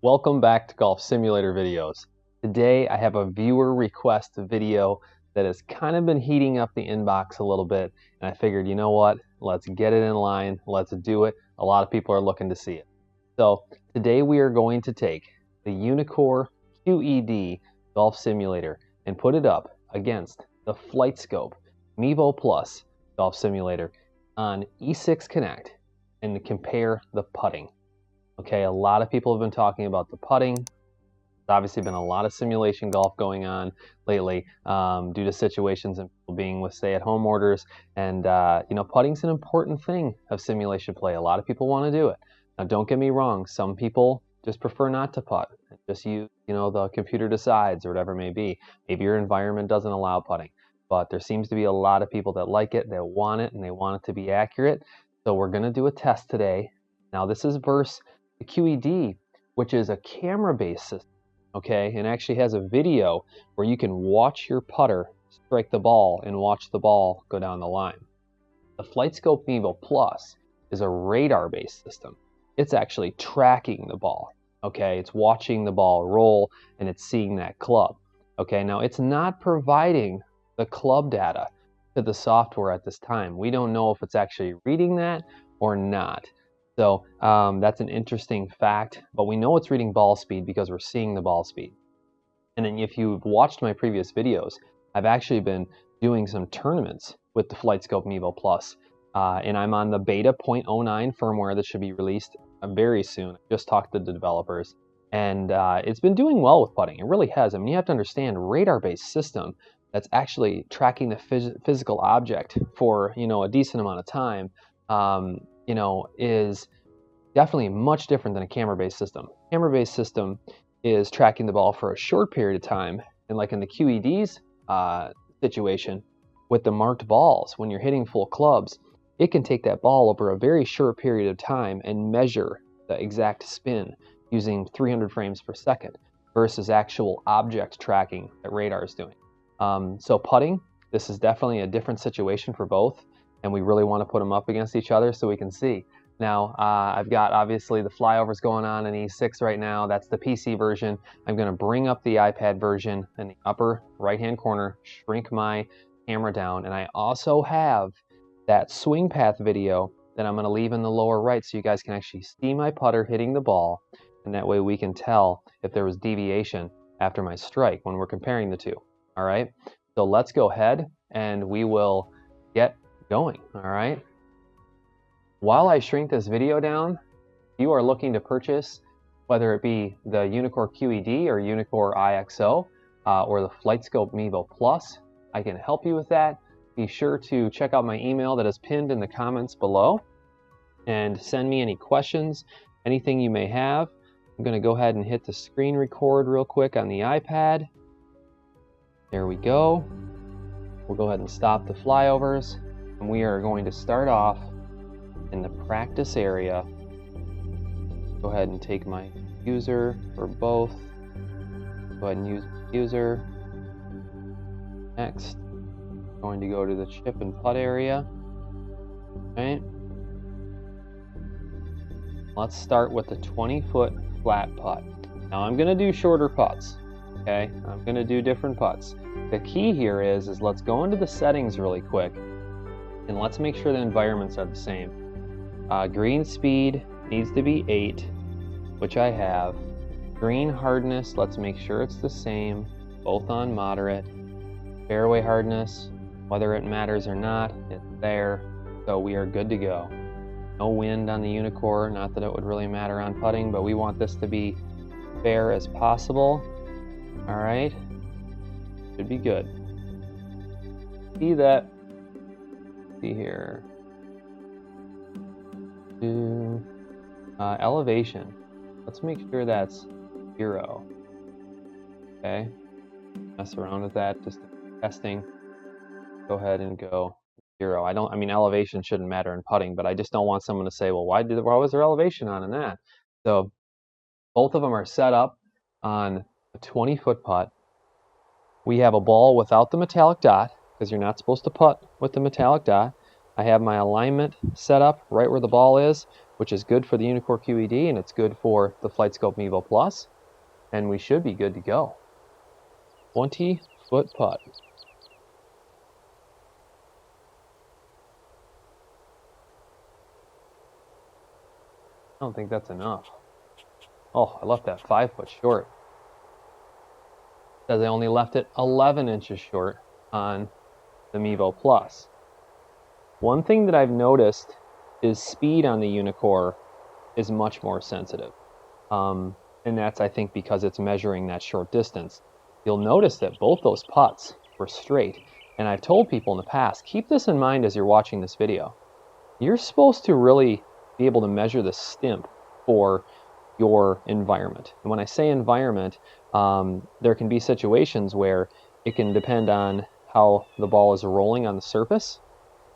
Welcome back to Golf Simulator videos. Today I have a viewer request video that has kind of been heating up the inbox a little bit, and I figured, you know what, let's get it in line, let's do it. A lot of people are looking to see it. So today we are going to take the Uneekor QED Golf Simulator and put it up against the Flightscope Mevo Plus Golf Simulator on E6 Connect and to compare the putting. Okay, a lot of people have been talking about the putting. There's obviously been a lot of simulation golf going on lately due to situations and people being with stay-at-home orders. And putting's an important thing of simulation play. A lot of people want to do it. Now, don't get me wrong. Some people just prefer not to putt. Just use, the computer decides or whatever it may be. Maybe your environment doesn't allow putting. But there seems to be a lot of people that like it, that want it, and they want it to be accurate. So we're going to do a test today. Now, this is versus the QED, which is a camera-based system, okay, and actually has a video where you can watch your putter strike the ball and watch the ball go down the line. The Flightscope Mevo Plus is a radar-based system. It's actually tracking the ball, okay? It's watching the ball roll and it's seeing that club, okay? Now, it's not providing the club data to the software at this time. We don't know if it's actually reading that or not. So that's an interesting fact, but we know it's reading ball speed because we're seeing the ball speed. And then if you've watched my previous videos, I've actually been doing some tournaments with the Flightscope Mevo Plus, and I'm on the beta 0.09 firmware that should be released very soon. I just talked to the developers, and it's been doing well with putting. It really has. I mean, you have to understand, radar-based system that's actually tracking the physical object for a decent amount of time. Is definitely much different than a camera-based system. Camera-based system is tracking the ball for a short period of time, and like in the QED's situation with the marked balls, when you're hitting full clubs, it can take that ball over a very short period of time and measure the exact spin using 300 frames per second versus actual object tracking that radar is doing. So putting, this is definitely a different situation for both, and we really want to put them up against each other so we can see. Now, I've got obviously the flyovers going on in E6 right now. That's the PC version. I'm going to bring up the iPad version in the upper right-hand corner, shrink my camera down, and I also have that swing path video that I'm going to leave in the lower right so you guys can actually see my putter hitting the ball, and that way we can tell if there was deviation after my strike when we're comparing the two. All right, so let's go ahead and we will get going. All right, while I shrink this video down, if you are looking to purchase, whether it be the Uneekor QED or Uneekor EYE XO or the Flightscope Mevo Plus, I can help you with that. Be sure to check out my email that is pinned in the comments below and send me any questions, anything you may have. I'm going to go ahead and hit the screen record real quick on the iPad. There we go. We'll go ahead and stop the flyovers, and we are going to start off in the practice area. Go ahead and take my user for both. Go ahead and use user. Next, I'm going to go to the chip and putt area. Okay. Let's start with the 20-foot flat putt. Now I'm going to do shorter putts. Okay, I'm going to do different putts. The key here is let's go into the settings really quick, and let's make sure the environments are the same. Green speed needs to be 8, which I have. Green hardness, let's make sure it's the same, both on moderate. Fairway hardness, whether it matters or not, it's there, so we are good to go. No wind on the Uneekor, not that it would really matter on putting, but we want this to be fair as possible. All right, should be good. See that? See here. Elevation. Let's make sure that's 0. Okay. Mess around with that, just testing. Go ahead and go 0. I mean, elevation shouldn't matter in putting, but I just don't want someone to say, well, why was there elevation on in that? So both of them are set up on a 20-foot putt. We have a ball without the metallic dot, because you're not supposed to putt with the metallic dot. I have my alignment set up right where the ball is, which is good for the Uneekor QED, and it's good for the Flightscope Mevo Plus, and we should be good to go. 20-foot putt. I don't think that's enough. Oh, I left that 5 foot short. Says I only left it 11 inches short on the Mevo Plus. One thing that I've noticed is speed on the Uneekor is much more sensitive. And that's, I think, because it's measuring that short distance. You'll notice that both those putts were straight. And I've told people in the past, keep this in mind as you're watching this video. You're supposed to really be able to measure the stimp for your environment. And when I say environment, there can be situations where it can depend on how the ball is rolling on the surface,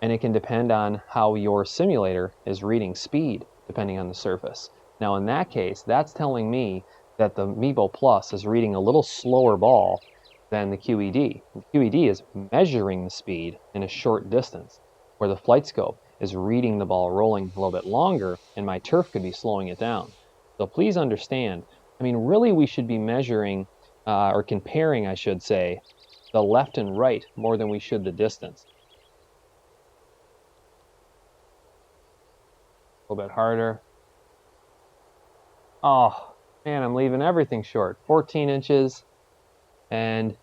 and it can depend on how your simulator is reading speed depending on the surface. Now in that case, that's telling me that the Mevo Plus is reading a little slower ball than the QED. The QED is measuring the speed in a short distance, where the Flightscope is reading the ball rolling a little bit longer, and my turf could be slowing it down. So please understand, I mean, really we should be measuring, or comparing, I should say, the left and right more than we should the distance. A little bit harder. Oh, man, I'm leaving everything short. 14 inches, and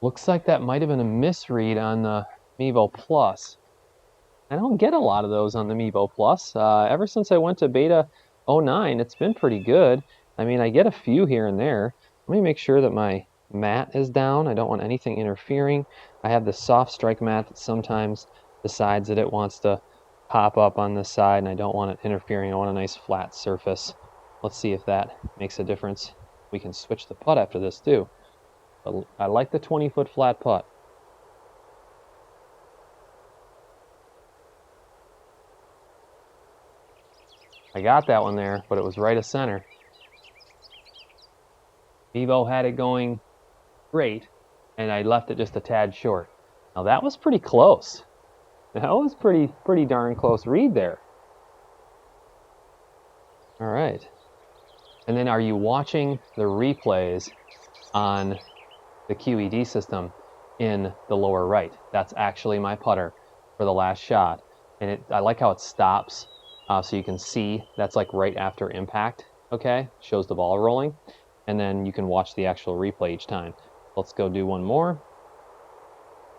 looks like that might have been a misread on the Mevo Plus. I don't get a lot of those on the Mevo Plus. Ever since I went to beta 09, it's been pretty good. I mean, I get a few here and there. Let me make sure that my mat is down. I don't want anything interfering. I have this soft strike mat that sometimes decides that it wants to pop up on this side, and I don't want it interfering. I want a nice flat surface. Let's see if that makes a difference. We can switch the putt after this too. But I like the 20-foot flat putt. I got that one there, but it was right of center. Mevo had it going great, and I left it just a tad short. Now that was pretty close. That was pretty darn close read there. All right. And then are you watching the replays on the QED system in the lower right? That's actually my putter for the last shot. And I like how it stops. So you can see that's like right after impact, okay? Shows the ball rolling, and then you can watch the actual replay each time. Let's go do one more.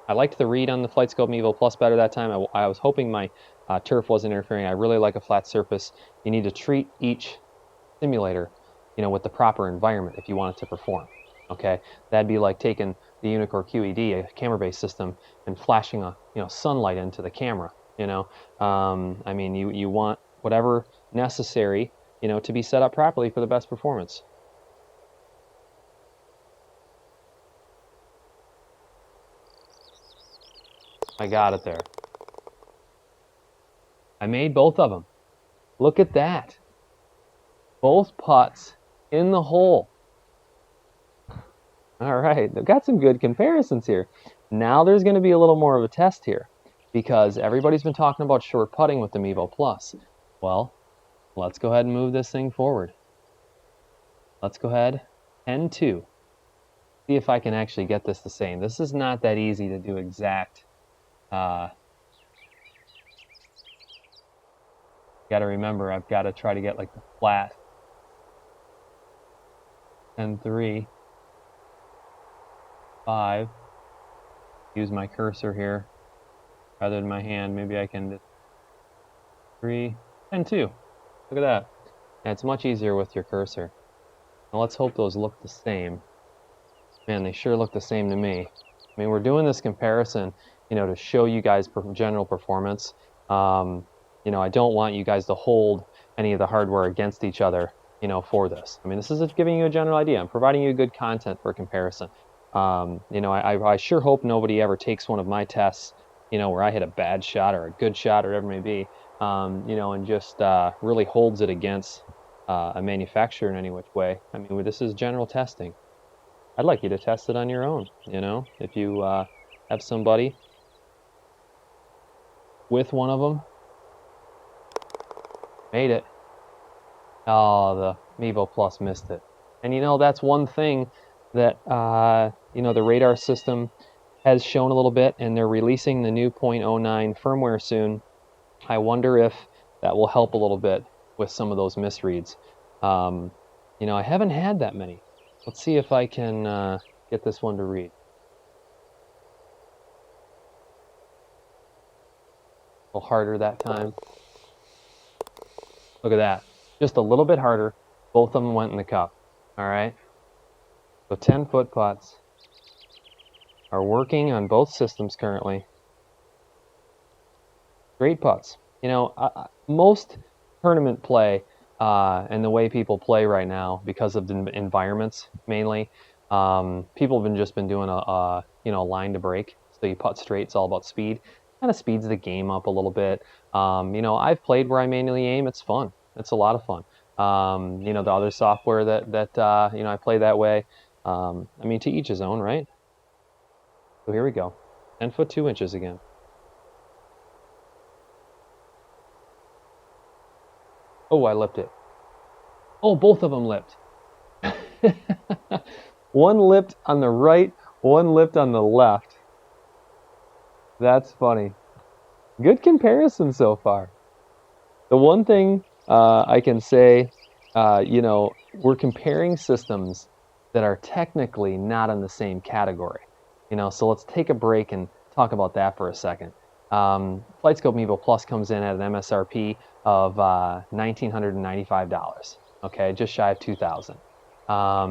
I liked the read on the Flightscope Mevo Plus better that time. I was hoping my turf wasn't interfering. I really like a flat surface. You need to treat each simulator, with the proper environment if you want it to perform, okay? That'd be like taking the Uneekor QED, a camera-based system, and flashing sunlight into the camera. I mean, you want whatever necessary, to be set up properly for the best performance. I got it there. I made both of them. Look at that. Both putts in the hole. All right, they've got some good comparisons here. Now there's going to be a little more of a test here, because everybody's been talking about short putting with the Mevo Plus. Well, let's go ahead and move this thing forward. Let's go ahead, 10-2. See if I can actually get this the same. This is not that easy to do exact. Got to remember, I've got to try to get like the flat. 10-3. 5. Use my cursor here rather than my hand. Maybe I can just 3, 10-2. Look at that. And it's much easier with your cursor. Now let's hope those look the same. Man, they sure look the same to me. I mean, we're doing this comparison, to show you guys general performance. I don't want you guys to hold any of the hardware against each other, for this. I mean, this is giving you a general idea. I'm providing you good content for comparison. I sure hope nobody ever takes one of my tests, where I hit a bad shot or a good shot or whatever it may be, and just really holds it against a manufacturer in any which way. I mean, this is general testing. I'd like you to test it on your own, if you have somebody with one of them. Made it. Oh, the Mevo Plus missed it. And you know, that's one thing that, you know, the radar system has shown a little bit, and they're releasing the new 0.09 firmware soon. I wonder if that will help a little bit with some of those misreads. You know, I haven't had that many. Let's see if I can get this one to read. A little harder that time. Look at that. Just a little bit harder. Both of them went in the cup. All right. So 10-foot putts are working on both systems currently. Great putts. You know, most tournament play and the way people play right now, because of the environments mainly, people have just been doing a you know, line to break. So you putt straight. It's all about speed. Kind of speeds the game up a little bit. You know, I've played where I manually aim. It's fun. It's a lot of fun. You know, the other software that you know, I play that way. I mean, to each his own, right? So here we go. 10 foot 2 inches again. Oh, I lipped it. Oh, both of them lipped. One lipped on the right, one lipped on the left. That's funny. Good comparison so far. The one thing I can say, you know, we're comparing systems that are technically not in the same category. You know, so let's take a break and talk about that for a second. Flightscope Mevo Plus comes in at an MSRP of $1,995. Okay, just shy of $2,000.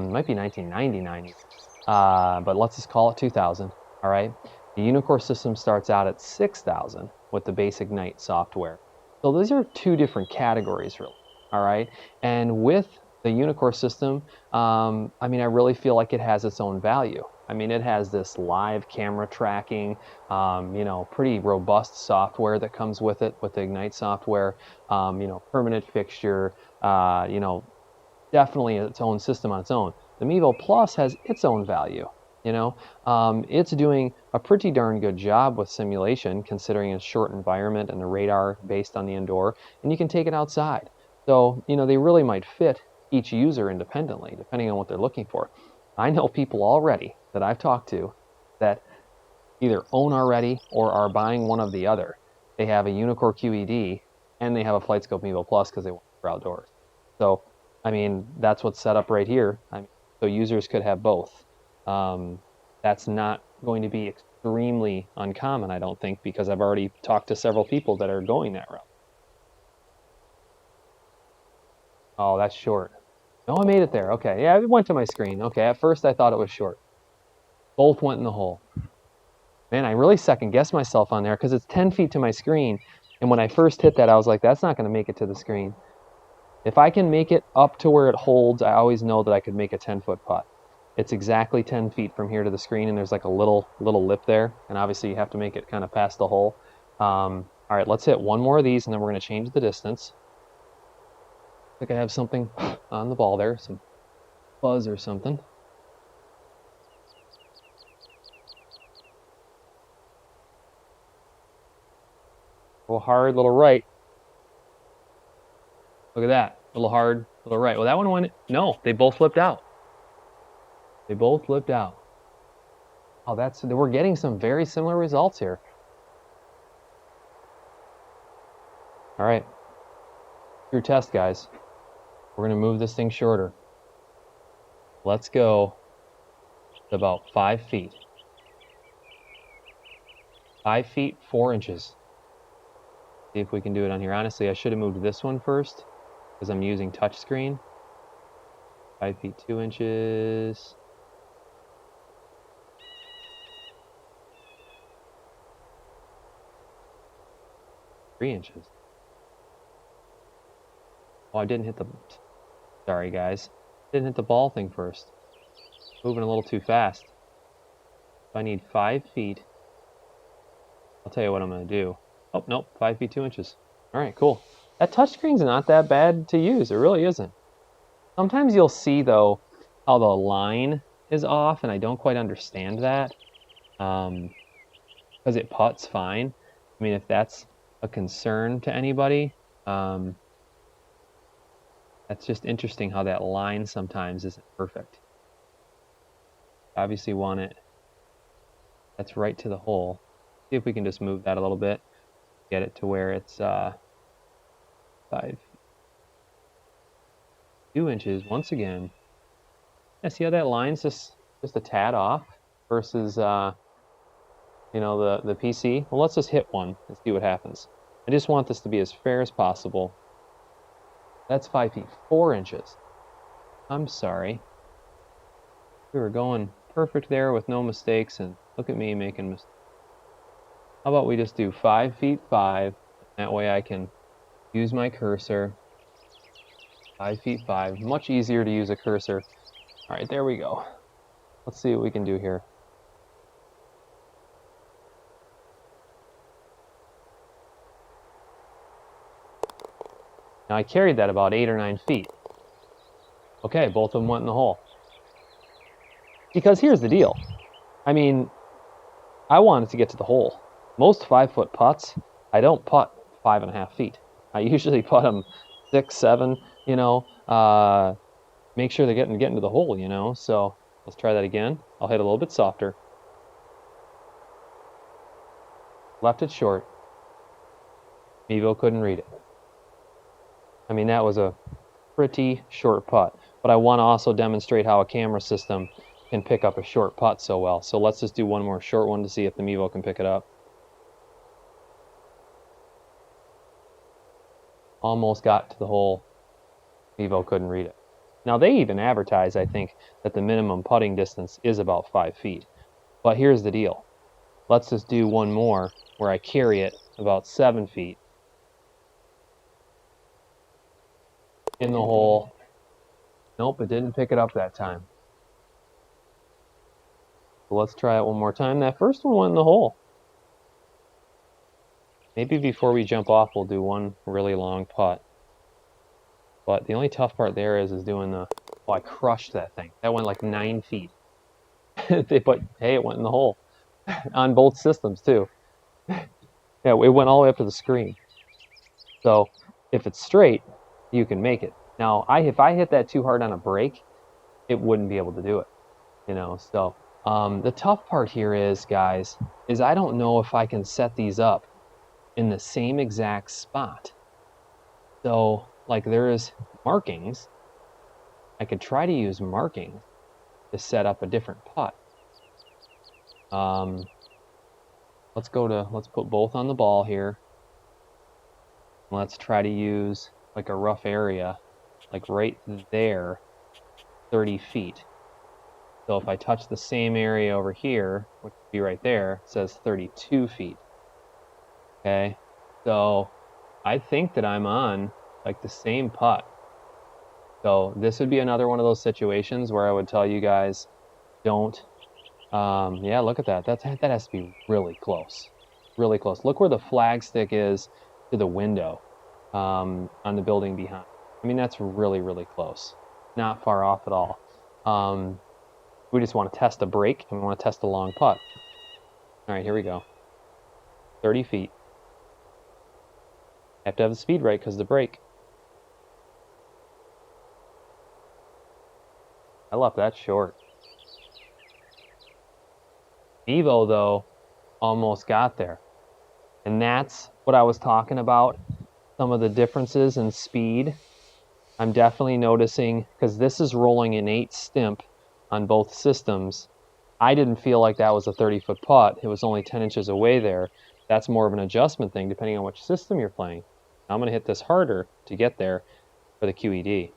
Might be $1,999, but let's just call it $2,000. All right. The Uneekor system starts out at $6,000 with the basic IGNITE software. So those are two different categories, really. All right. And with the Uneekor system, I mean, I really feel like it has its own value. I mean, it has this live camera tracking, you know, pretty robust software that comes with it, with the IGNITE software, you know, permanent fixture, you know, definitely its own system on its own. The Mevo Plus has its own value. You know, it's doing a pretty darn good job with simulation, considering its short environment and the radar based on the indoor, and you can take it outside. So, you know, they really might fit each user independently, depending on what they're looking for. I know people already that I've talked to that either own already or are buying one of the other. They have a Uneekor QED and they have a Flightscope Mevo Plus because they want it for outdoors. So, I mean, that's what's set up right here. I mean, so users could have both. That's not going to be extremely uncommon, I don't think, because I've already talked to several people that are going that route. Oh, that's short. No, I made it there. Okay, yeah, it went to my screen. Okay, at first I thought it was short. Both went in the hole. Man, I really second-guessed myself on there because it's 10 feet to my screen, and when I first hit that, I was like, that's not going to make it to the screen. If I can make it up to where it holds, I always know that I could make a 10-foot putt. It's exactly 10 feet from here to the screen, and there's like a little lip there, and obviously you have to make it kind of past the hole. All right, let's hit one more of these, and then we're going to change the distance. I think I have something on the ball there, some fuzz or something. A little hard, little right. Look at that, a little hard, a little right. Well, that one went, no, they both flipped out. They both flipped out. Oh, we're getting some very similar results here. All right, your test, guys. We're gonna move this thing shorter. Let's go to about 5 feet. 5 feet, 4 inches. See if we can do it on here. Honestly, I should have moved this one first because I'm using touchscreen. 5 feet, 2 inches. 3 inches. Oh, I didn't hit the... Sorry, guys. Didn't hit the ball thing first. Moving a little too fast. If I need 5 feet, I'll tell you what I'm going to do. Oh, nope. 5 feet, 2 inches. All right, cool. That touchscreen's not that bad to use. It really isn't. Sometimes you'll see, though, how the line is off, and I don't quite understand that. Because it putts fine. I mean, if that's a concern to anybody. That's just interesting how that line sometimes isn't perfect. Obviously want it, that's right to the hole. See if we can just move that a little bit, get it to where it's 2 inches once again. Yeah, see how that line's just a tad off versus you know, the PC? Well, let's just hit one and see what happens. I just want this to be as fair as possible. That's 5 feet 4 inches. I'm sorry. We were going perfect there with no mistakes, and look at me making mistakes. How about we just do 5 feet 5? That way I can use my cursor. 5 feet 5. Much easier to use a cursor. All right, there we go. Let's see what we can do here. Now I carried that about 8 or 9 feet. Okay, both of them went in the hole. Because here's the deal. I mean, I wanted to get to the hole. Most 5-foot putts, I don't putt 5.5 feet. I usually putt them 6, 7, you know, make sure they're getting to the hole, you know. So let's try that again. I'll hit a little bit softer. Left it short. Mevo couldn't read it. I mean, that was a pretty short putt, but I want to also demonstrate how a camera system can pick up a short putt so well. So let's just do one more short one to see if the Mevo can pick it up. Almost got to the hole. Mevo couldn't read it. Now they even advertise, I think, that the minimum putting distance is about 5 feet. But here's the deal. Let's just do one more where I carry it about 7 feet. In the hole. Nope, it didn't pick it up that time. So let's try it one more time. That first one went in the hole. Maybe before we jump off, we'll do one really long putt. But the only tough part there is doing the... Oh, I crushed that thing. That went like 9 feet. But hey, it went in the hole. On both systems, too. Yeah, it went all the way up to the screen. So if it's straight, you can make it. Now, if I hit that too hard on a break, it wouldn't be able to do it, you know. So the tough part here is, guys, is I don't know if I can set these up in the same exact spot. So, like, there's markings. I could try to use markings to set up a different putt. Let's put both on the ball here. Let's try to use like a rough area, like right there, 30 feet. So if I touch the same area over here, which would be right there, it says 32 feet. Okay, so I think that I'm on like the same putt. So this would be another one of those situations where I would tell you guys, don't, yeah, look at that. That has to be really close. Really close. Look where the flagstick is to the window on the building behind. I mean, that's really, really close. Not far off at all. We just want to test a break and we want to test a long putt. All right, here we go. 30 feet. Have to have the speed right because of the break. I left that short. Mevo, though, almost got there. And that's what I was talking about, some of the differences in speed. I'm definitely noticing, because this is rolling an 8 stimp on both systems. I didn't feel like that was a 30-foot putt. It was only 10 inches away there. That's more of an adjustment thing depending on which system you're playing. I'm going to hit this harder to get there for the QED.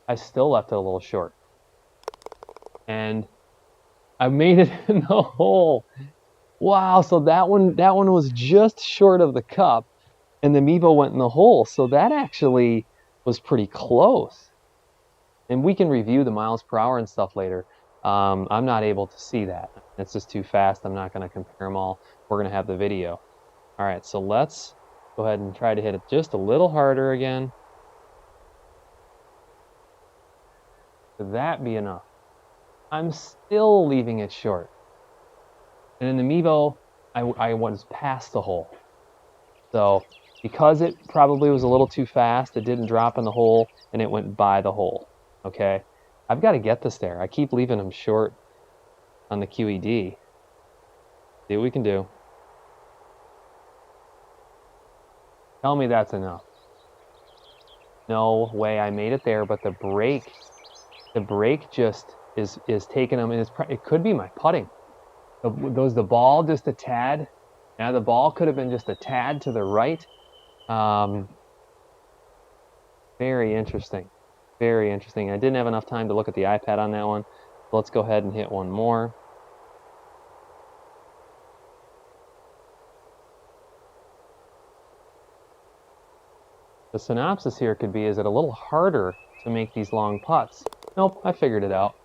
I still left it a little short. And I made it in the hole. Wow, so that one was just short of the cup, and the Mevo went in the hole. So that actually was pretty close. And we can review the miles per hour and stuff later. I'm not able to see that. It's just too fast. I'm not going to compare them all. We're going to have the video. All right, so let's go ahead and try to hit it just a little harder again. Could that be enough? I'm still leaving it short. And in the Mevo, I was past the hole. So because it probably was a little too fast, it didn't drop in the hole and it went by the hole. Okay, I've got to get this there. I keep leaving them short on the QED. See what we can do. Tell me that's enough. No way I made it there, but the break just is taking them, and it could be my putting. The ball just a tad. Now the ball could have been just a tad to the right. Very interesting. Very interesting. I didn't have enough time to look at the iPad on that one. Let's go ahead and hit one more. The synopsis here could be, is it a little harder to make these long putts? Nope, I figured it out.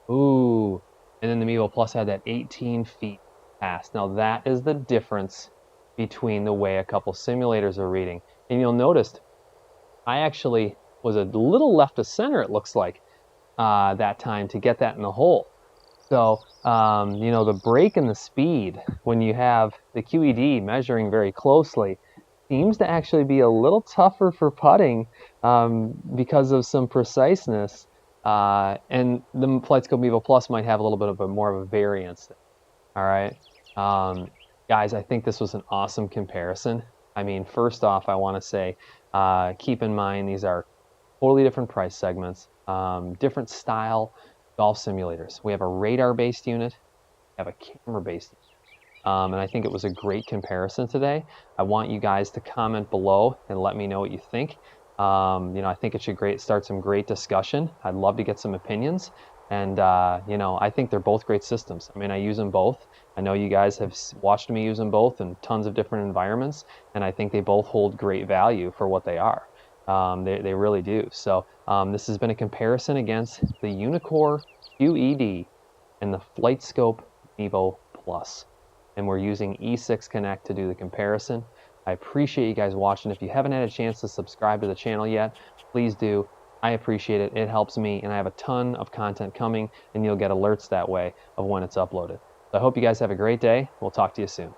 Ooh, and then the Mevo Plus had that 18 feet pass. Now that is the difference between the way a couple simulators are reading. And you'll notice I actually was a little left of center, it looks like, that time to get that in the hole. So, you know, the break in the speed when you have the QED measuring very closely seems to actually be a little tougher for putting because of some preciseness. And the Flightscope Mevo Plus might have a little bit of more of a variance. All right. Guys, I think this was an awesome comparison. I mean, first off, I want to say, keep in mind these are totally different price segments, different style golf simulators. We have a radar-based unit, we have a camera-based unit. And I think it was a great comparison today. I want you guys to comment below and let me know what you think. You know, I think it should start some great discussion. I'd love to get some opinions. And, you know, I think they're both great systems. I mean, I use them both. I know you guys have watched me use them both in tons of different environments, and I think they both hold great value for what they are. They really do. So this has been a comparison against the Uneekor QED and the Flightscope Mevo Plus. And we're using E6 Connect to do the comparison. I appreciate you guys watching. If you haven't had a chance to subscribe to the channel yet, please do. I appreciate it. It helps me, and I have a ton of content coming, and you'll get alerts that way of when it's uploaded. So I hope you guys have a great day. We'll talk to you soon.